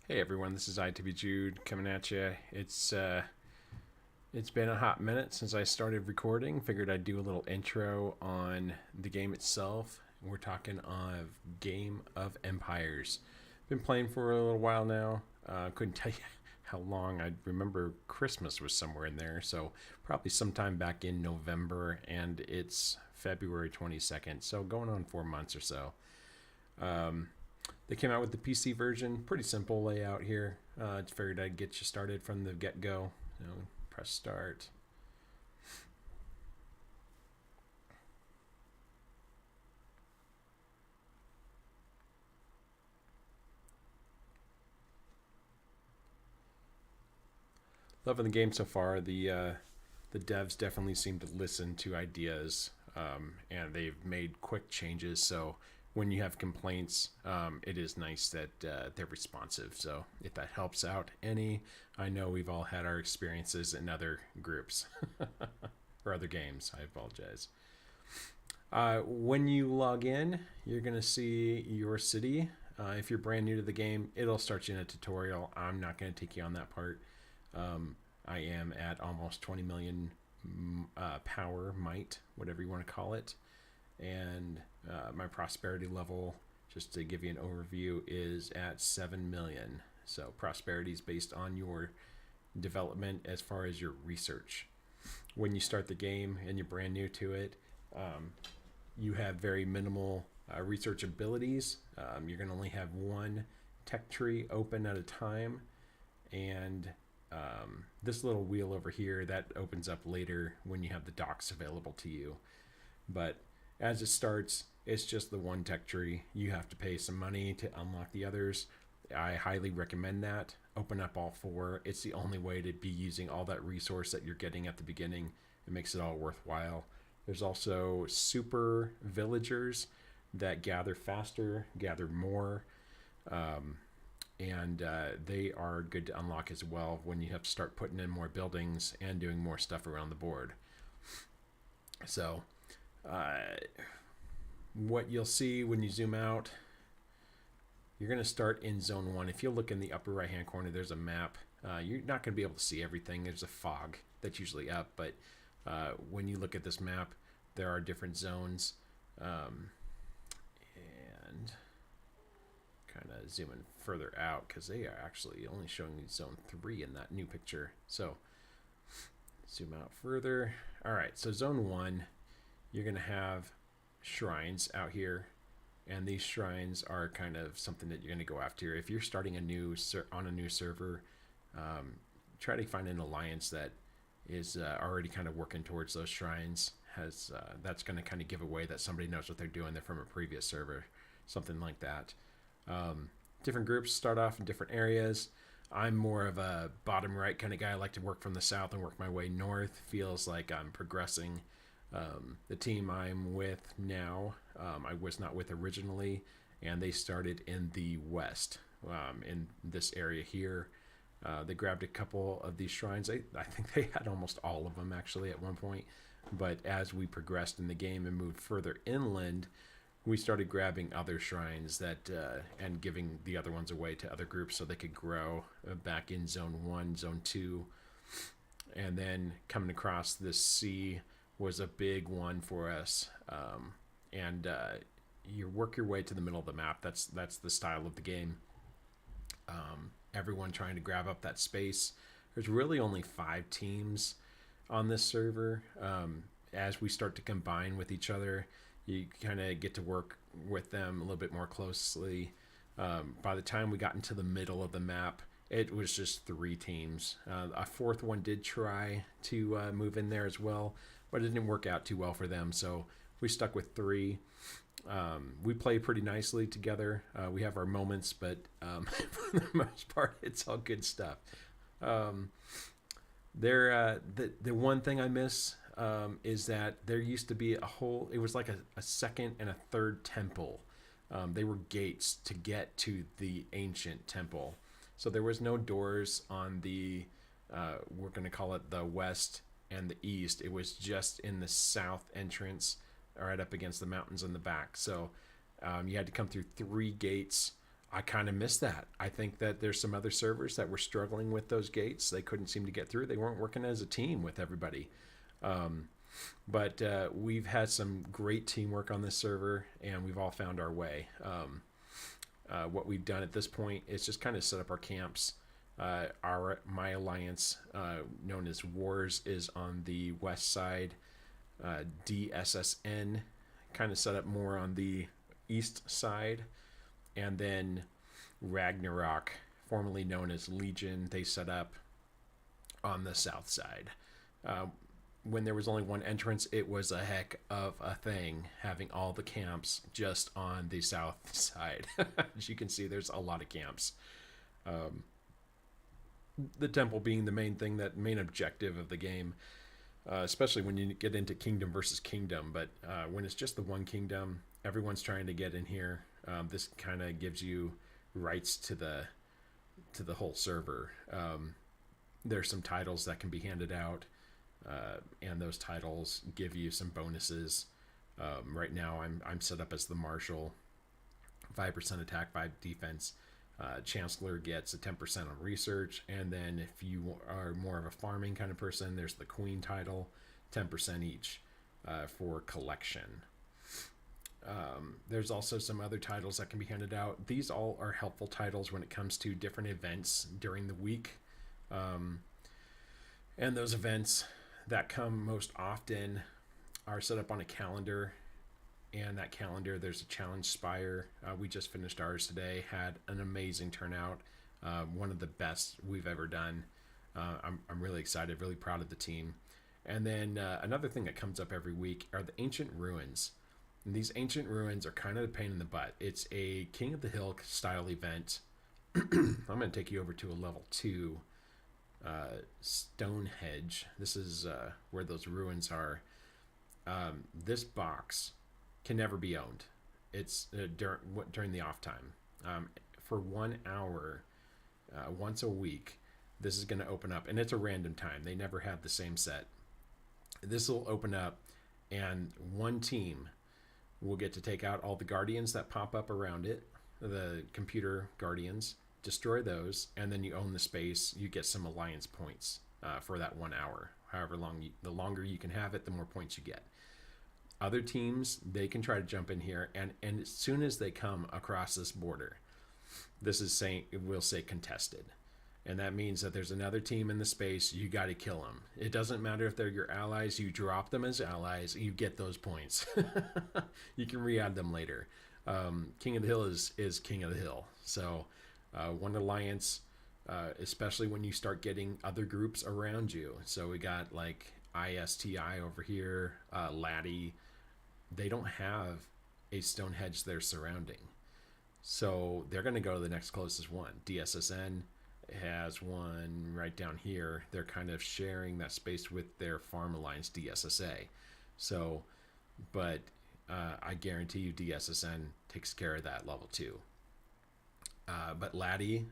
Hey everyone, this is ITB Jude coming at you. It's been a hot minute since I started recording. Figured I'd do a little intro on the game itself. We're talking of Game of Empires. Been playing for a little while now. Couldn't tell you how long. I remember Christmas was somewhere in there, so probably sometime back in November, and it's February 22nd, so going on 4 months or so. Um, they came out with the PC version. Pretty simple layout here. Just figured I'd get you started from the get go. Press start. Loving the game so far. The devs definitely seem to listen to ideas, and they've made quick changes. So when you have complaints, it is nice that they're responsive. So if that helps out any, I know we've all had our experiences in other groups or other games. I apologize. When you log in, you're going to see your city. If you're brand new to the game, it'll start you in a tutorial. I'm not going to take you on that part. I am at almost 20 million power, might, whatever you want to call it. And my prosperity level, just to give you an overview, is at 7 million. So prosperity is based on your development as far as your research. When you start the game and you're brand new to it, you have very minimal research abilities. You're going to only have one tech tree open at a time, and this little wheel over here that opens up later when you have the docks available to you. But as it starts, it's just the one tech tree. You have to pay some money to unlock the others. I highly recommend that. Open up all four. It's the only way to be using all that resource that you're getting at the beginning. It makes it all worthwhile. There's also super villagers that gather faster, gather more, and they are good to unlock as well when you have to start putting in more buildings and doing more stuff around the board. So, what you'll see when you zoom out, you're going to start in zone 1. If you look in the upper right hand corner, there's a map. You're not going to be able to see everything. There's a fog that's usually up, but when you look at this map, there are different zones. And kind of zooming further out because they are actually only showing me zone 3 in that new picture. So zoom out further. All right, so zone 1, you're going to have shrines out here, and these shrines are kind of something that you're going to go after. If you're starting on a new server, try to find an alliance that is already kind of working towards those shrines. That's going to kind of give away that somebody knows what they're doing. They're from a previous server, something like that. Different groups start off in different areas. I'm more of a bottom right kind of guy. I like to work from the south and work my way north. Feels like I'm progressing. The team I'm with now, I was not with originally, and they started in the west, in this area here. They grabbed a couple of these shrines. I think they had almost all of them actually at one point. But as we progressed in the game and moved further inland, we started grabbing other shrines that and giving the other ones away to other groups so they could grow back in zone 1, zone 2. And then coming across this sea was a big one for us. And you work your way to the middle of the map. That's the style of the game. Everyone trying to grab up that space. There's really only 5 teams on this server. As we start to combine with each other, you kind of get to work with them a little bit more closely. By the time we got into the middle of the map, it was just 3 teams. A 4th one did try to move in there as well, but it didn't work out too well for them, so we stuck with 3. We play pretty nicely together. We have our moments, but for the most part, it's all good stuff. The one thing I miss is that there used to be it was like a second and a third temple. They were gates to get to the ancient temple. So there was no doors on the, we're going to call it the west and the east. It was just in the south entrance, right up against the mountains in the back. So you had to come through 3 gates I kind of miss that. I think that there's some other servers that were struggling with those gates. They couldn't seem to get through. They weren't working as a team with everybody. Um, but we've had some great teamwork on this server, and we've all found our way. What we've done at this point is just kind of set up our camps. My alliance, known as Wars, is on the west side. DSSN kind of set up more on the east side, and then Ragnarok, formerly known as Legion, they set up on the south side. When there was only one entrance, it was a heck of a thing having all the camps just on the south side. As you can see, there's a lot of camps. The temple being the main objective of the game, especially when you get into kingdom versus kingdom. But when it's just the one kingdom, everyone's trying to get in here. This kind of gives you rights to the whole server. There's some titles that can be handed out, and those titles give you some bonuses. Right now, I'm set up as the Marshal, 5% attack, 5 defense. Chancellor gets a 10% on research, and then if you are more of a farming kind of person, there's the Queen title, 10% each for collection. There's also some other titles that can be handed out. These all are helpful titles when it comes to different events during the week. And those events that come most often are set up on a calendar. And that calendar, there's a challenge spire. We just finished ours today. Had an amazing turnout. One of the best we've ever done. I'm really excited, really proud of the team. And then another thing that comes up every week are the ancient ruins. And these ancient ruins are kind of a pain in the butt. It's a King of the Hill style event. I'm going to take you over to a level 2 Stonehenge. This is where those ruins are. This box can never be owned. It's during the off time. For 1 hour, once a week, this is going to open up, and it's a random time. They never have the same set. This will open up, and one team will get to take out all the guardians that pop up around it, the computer guardians, destroy those, and then you own the space. You get some alliance points for that 1 hour. However long, the longer you can have it, the more points you get. Other teams, they can try to jump in here, and as soon as they come across this border, this is saying, it will say contested. And that means that there's another team in the space, you got to kill them. It doesn't matter if they're your allies, you drop them as allies, you get those points. You can re-add them later. King of the Hill is King of the Hill. So one alliance, especially when you start getting other groups around you. So we got like ISTI over here, Laddie. They don't have a Stonehenge they're surrounding. So they're going to go to the next closest one. DSSN has one right down here. They're kind of sharing that space with their farm alliance, DSSA. So, but I guarantee you DSSN takes care of that level 2. But Laddie,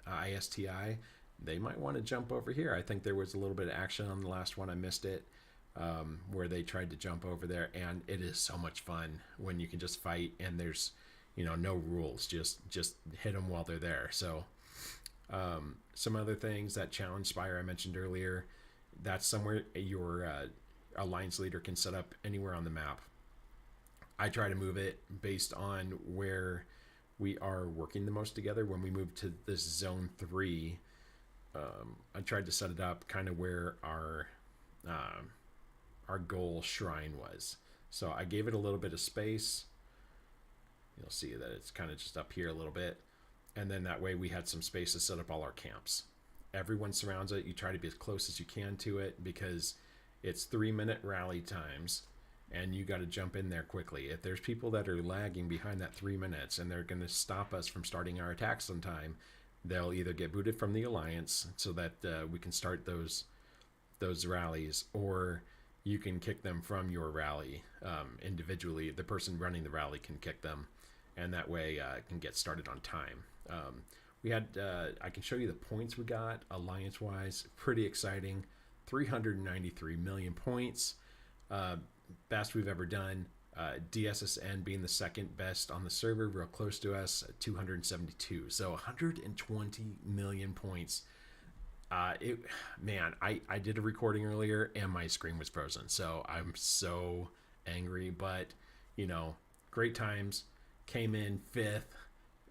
ISTI, they might want to jump over here. I think there was a little bit of action on the last one. I missed it, where they tried to jump over there, and it is so much fun when you can just fight and there's, no rules. Just hit them while they're there. So some other things, that challenge spire I mentioned earlier, that's somewhere your alliance leader can set up anywhere on the map. I try to move it based on where we are working the most together. When we moved to this zone 3, I tried to set it up kind of where our goal shrine was. So I gave it a little bit of space. You'll see that it's kind of just up here a little bit. And then that way we had some space to set up all our camps. Everyone surrounds it. You try to be as close as you can to it because it's 3-minute rally times, and you got to jump in there quickly. If there's people that are lagging behind that 3 minutes and they're going to stop us from starting our attacks on time, they'll either get booted from the alliance so that we can start those rallies, or you can kick them from your rally individually. The person running the rally can kick them, and that way it can get started on time. We had I can show you the points we got alliance wise. Pretty exciting. 393 million points, best we've ever done. DSSN being the second best on the server, real close to us, at 272. So 120 million points. I did a recording earlier and my screen was frozen. So I'm so angry, but great times. Came in fifth.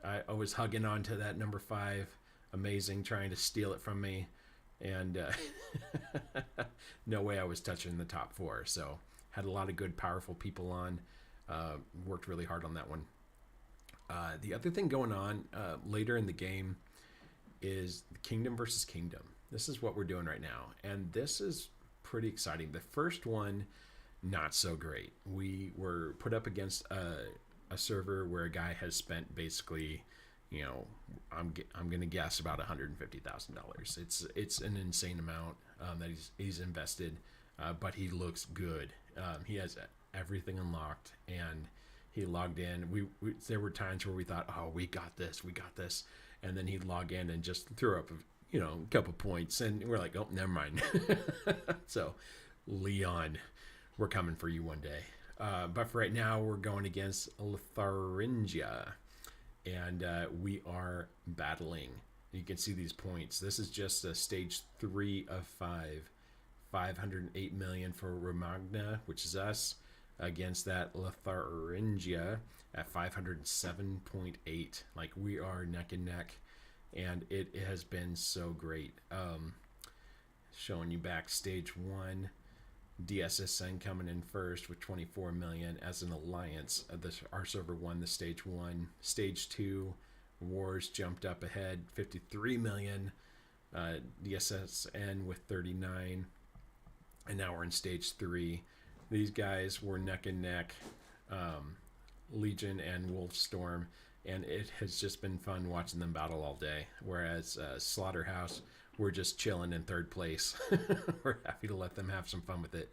I was hugging on to that number 5. Amazing, trying to steal it from me. And no way I was touching the top 4. So had a lot of good, powerful people on. Worked really hard on that one. The other thing going on later in the game is Kingdom versus Kingdom. This is what we're doing right now. And this is pretty exciting. The first one, not so great. We were put up against a server where a guy has spent basically, I'm going to guess about $150,000. It's an insane amount that he's invested, but he looks good. He has everything unlocked, and he logged in. There were times where we thought, oh, we got this, and then he'd log in and just throw up, a couple points, and we're like, oh, never mind. So, Leon, we're coming for you one day. But for right now, we're going against Lotharingia, and we are battling. You can see these points. This is just a stage 3 of 5. 508 million for Romagna, which is us, against that Lotharingia at 507.8. Like, we are neck and neck, and it has been so great. Showing you back stage 1. DSSN coming in first with 24 million as an alliance. Our server won the stage 1. Stage 2, Wars jumped up ahead, 53 million. DSSN with 39. And now we're in stage 3. These guys were neck and neck, Legion and Wolfstorm, and it has just been fun watching them battle all day. Whereas Slaughterhouse, we're just chilling in 3rd place. We're happy to let them have some fun with it.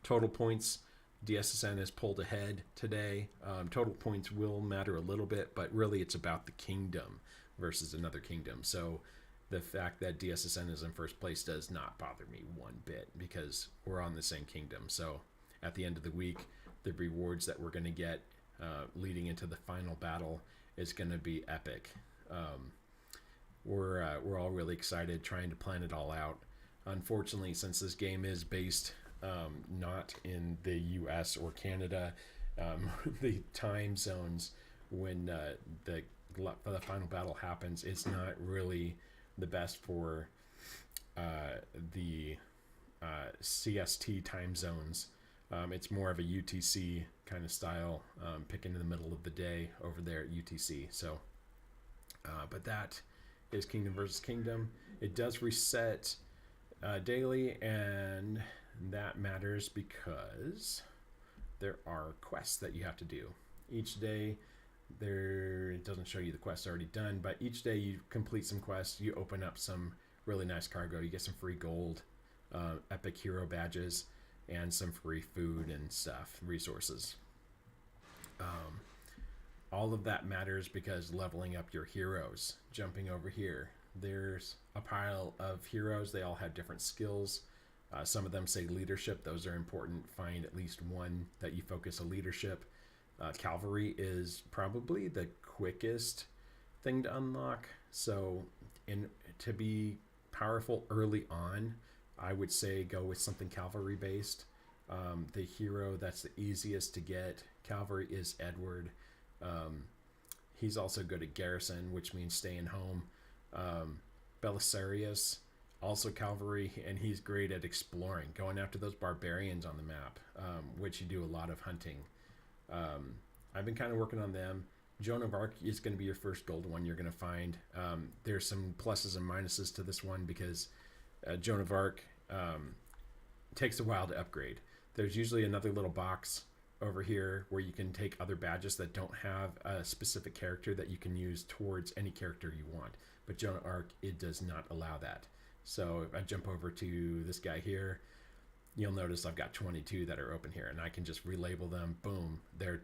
Total points, DSSN has pulled ahead today. Total points will matter a little bit, but really it's about the kingdom versus another kingdom. So the fact that DSSN is in first place does not bother me one bit, because we're on the same kingdom. So at the end of the week, the rewards that we're going to get leading into the final battle is going to be epic. We're all really excited, trying to plan it all out. Unfortunately, since this game is based not in the US or Canada, the time zones when the final battle happens, it's not really the best for the CST time zones. It's more of a UTC kind of style, picking in the middle of the day over there at UTC. So, but that is Kingdom versus Kingdom. It does reset daily, and that matters because there are quests that you have to do each day. It doesn't show you the quests already done, but each day you complete some quests, you open up some really nice cargo, you get some free gold, epic hero badges, and some free food and stuff, resources. All of that matters because leveling up your heroes. Jumping over here, there's a pile of heroes. They all have different skills. Some of them say leadership. Those are important. Find at least one that you focus on leadership. Cavalry is probably the quickest thing to unlock. So to be powerful early on, I would say go with something cavalry based. The hero that's the easiest to get cavalry is Edward. He's also good at garrison, which means staying home. Belisarius, also cavalry, and he's great at exploring, going after those barbarians on the map, which you do a lot of hunting. I've been kind of working on them. Joan of Arc is going to be your first gold one you're going to find. There's some pluses and minuses to this one because Joan of Arc takes a while to upgrade. There's usually another little box over here where you can take other badges that don't have a specific character that you can use towards any character you want. But Joan of Arc, it does not allow that. So if I jump over to this guy here, you'll notice I've got 22 that are open here, and I can just relabel them. Boom, they're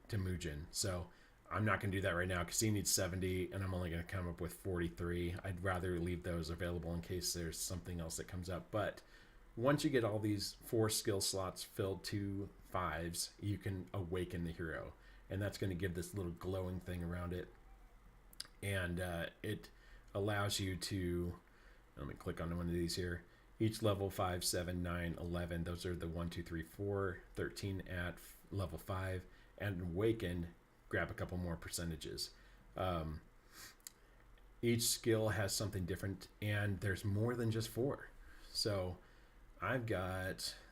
Temujin. So I'm not going to do that right now because he needs 70, and I'm only going to come up with 43. I'd rather leave those available in case there's something else that comes up. But once you get all these 4 skill slots filled to 5s, you can awaken the hero, and that's going to give this little glowing thing around it, and it allows you to. Let me click on one of these here. Each level 5, 7, 9, 11. Those are the 1, 2, 3, 4, 13 at level 5, and awaken. Grab a couple more percentages. Each skill has something different, and there's more than just 4. So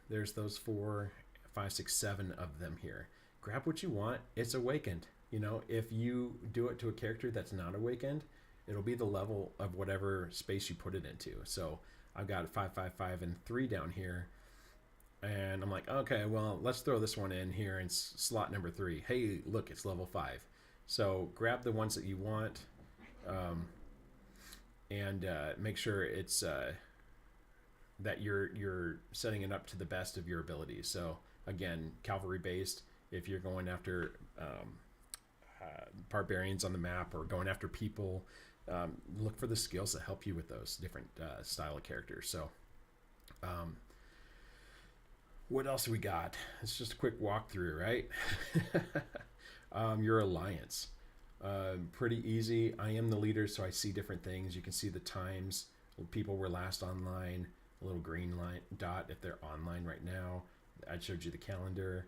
there's those 4, 5, 6, 7 of them here. Grab what you want. It's awakened. If you do it to a character that's not awakened, it'll be the level of whatever space you put it into. So I've got 5, 5, 5, and 3 down here. And I'm like, okay, well, let's throw this one in here in slot number 3. Hey, look, it's level 5. So grab the ones that you want, and make sure it's that you're setting it up to the best of your abilities. So again, cavalry based. If you're going after barbarians on the map or going after people, look for the skills that help you with those different style of characters. So what else we got? It's just a quick walkthrough, right? Your alliance. Pretty easy. I am the leader, so I see different things. You can see the times people were last online, a little green line dot if they're online right now. I showed you the calendar.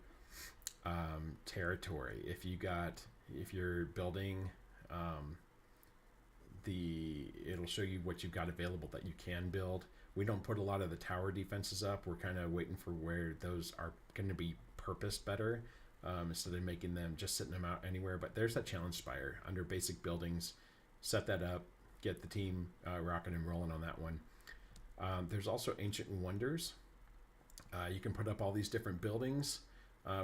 Territory. If you're building, it'll show you what you've got available that you can build. We don't put a lot of the tower defenses up. We're kind of waiting for where those are going to be purposed better, instead of making them just sitting them out anywhere. But there's that challenge spire under basic buildings. Set that up. Get the team rocking and rolling on that one. There's also ancient wonders. You can put up all these different buildings.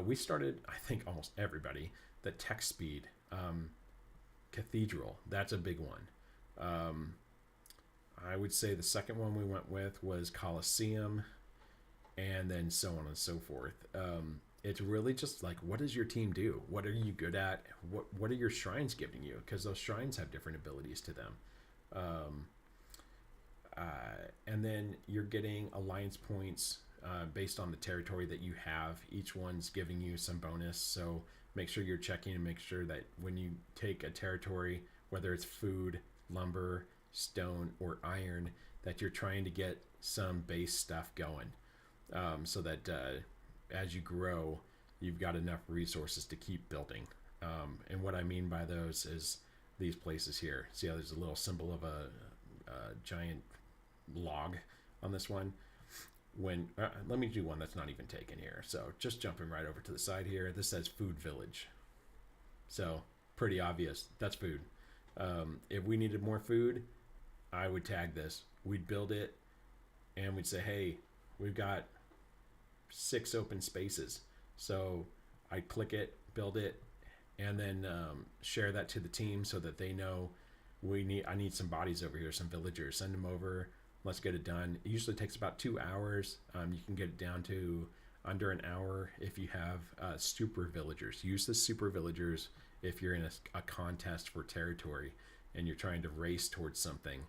We started, I think almost everybody, the tech speed. Cathedral, that's a big one. I would say the second one we went with was Colosseum, and then so on and so forth. It's really just like, what does your team do? What are you good at? What are your shrines giving you? Because those shrines have different abilities to them. And then you're getting alliance points based on the territory that you have. Each one's giving you some bonus, so make sure you're checking and make sure that when you take a territory, whether it's food, lumber, stone, or iron, that you're trying to get some base stuff going, so that as you grow, you've got enough resources to keep building. And what I mean by those is these places here. See how there's a little symbol of a giant log on this one? Let me do one that's not even taken here. So just jumping right over to the side here, this says food village. So pretty obvious, that's food. If we needed more food, I would tag this. We'd build it, and we'd say, hey, we've got 6 open spaces. So I click it, build it, and then share that to the team so that they know I need some bodies over here, some villagers. Send them over. Let's get it done. It usually takes about 2 hours. You can get it down to under an hour if you have super villagers. Use the super villagers if you're in a contest for territory and you're trying to race towards something.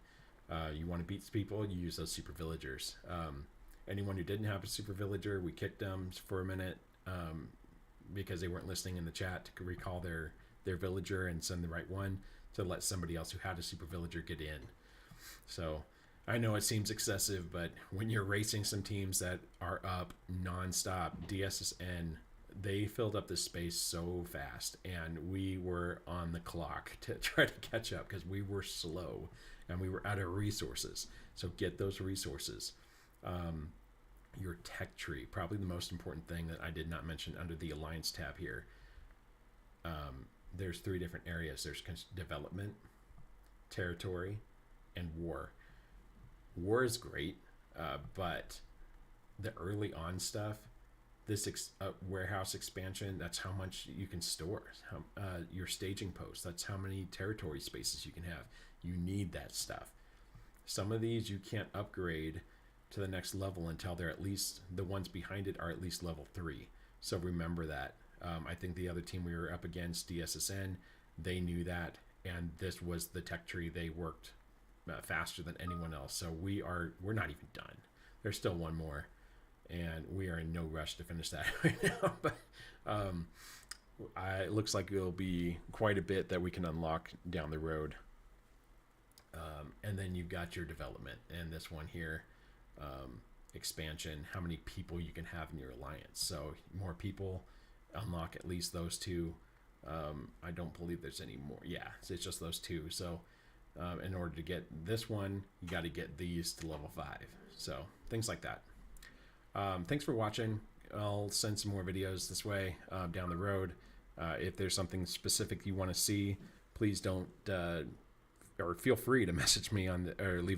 You want to beat people, you use those super villagers. Anyone who didn't have a super villager, we kicked them for a minute because they weren't listening in the chat to recall their villager and send the right one to let somebody else who had a super villager get in. So I know it seems excessive, but when you're racing some teams that are up nonstop, DSSN, they filled up this space so fast, and we were on the clock to try to catch up because we were slow and we were out of resources. So get those resources. Your tech tree, probably the most important thing that I did not mention under the Alliance tab here. There's 3 different areas. There's development, territory, and war. War is great, but the early on stuff, this warehouse expansion, that's how much you can store. Your staging post, that's how many territory spaces you can have. You need that stuff. Some of these you can't upgrade to the next level until they're at least, the ones behind it are at least level 3. So remember that. I think the other team we were up against, DSSN, they knew that, and this was the tech tree. They worked faster than anyone else. So we're not even done. there's still one more, and we are in no rush to finish that right now. But it looks like it'll be quite a bit that we can unlock down the road. And then you've got your development, and this one here, expansion, how many people you can have in your alliance. So more people unlock at least those two. I don't believe there's any more. Yeah, it's just those two. So in order to get this one, you got to get these to level 5. So things like that. Thanks for watching. I'll send some more videos this way down the road. If there's something specific you want to see, please don't or feel free to message me or leave a